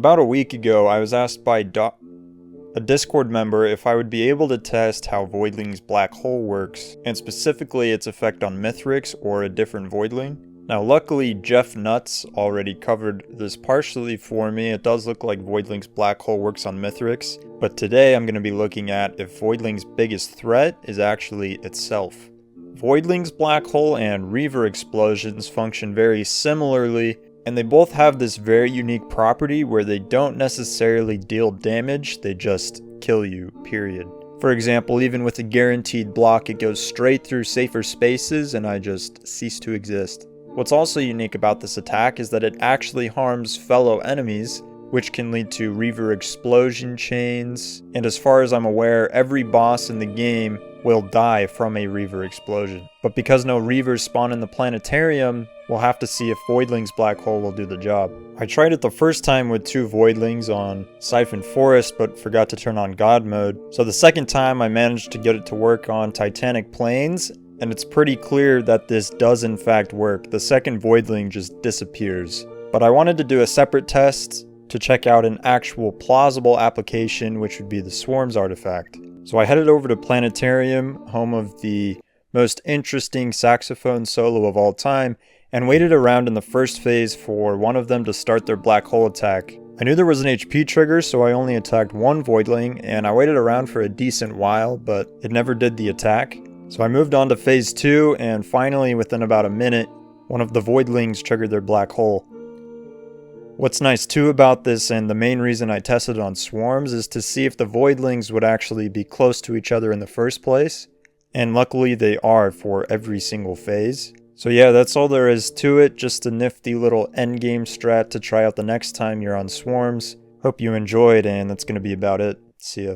About a week ago, I was asked by a Discord member if I would be able to test how Voidling's black hole works, and specifically its effect on Mithrix or a different Voidling. Now luckily, Jeff Nuts already covered this partially for me. It does look like Voidling's black hole works on Mithrix, but today I'm going to be looking at if Voidling's biggest threat is actually itself. Voidling's black hole and Reaver explosions function very similarly, and they both have this very unique property where they don't necessarily deal damage, they just kill you, period. For example, even with a guaranteed block, it goes straight through safer spaces and I just cease to exist. What's also unique about this attack is that it actually harms fellow enemies, which can lead to Reaver explosion chains, and as far as I'm aware, every boss in the game will die from a Reaver explosion. But because no Reavers spawn in the planetarium, we'll have to see if Voidling's black hole will do the job. I tried it the first time with 2 Voidlings on Siphon Forest, but forgot to turn on God mode. So the second time I managed to get it to work on Titanic Plains, and it's pretty clear that this does in fact work. The second Voidling just disappears. But I wanted to do a separate test to check out an actual plausible application, which would be the Swarms artifact. So I headed over to Planetarium, home of the most interesting saxophone solo of all time, and waited around in the first phase for one of them to start their black hole attack. I knew there was an HP trigger, so I only attacked 1 Voidling, and I waited around for a decent while, but it never did the attack. So I moved on to phase 2, and finally, within about a minute, one of the Voidlings triggered their black hole. What's nice too about this, and the main reason I tested it on Swarms, is to see if the Voidlings would actually be close to each other in the first place. And luckily they are for every single phase. So yeah, that's all there is to it, just a nifty little endgame strat to try out the next time you're on Swarms. Hope you enjoyed, and that's going to be about it. See ya.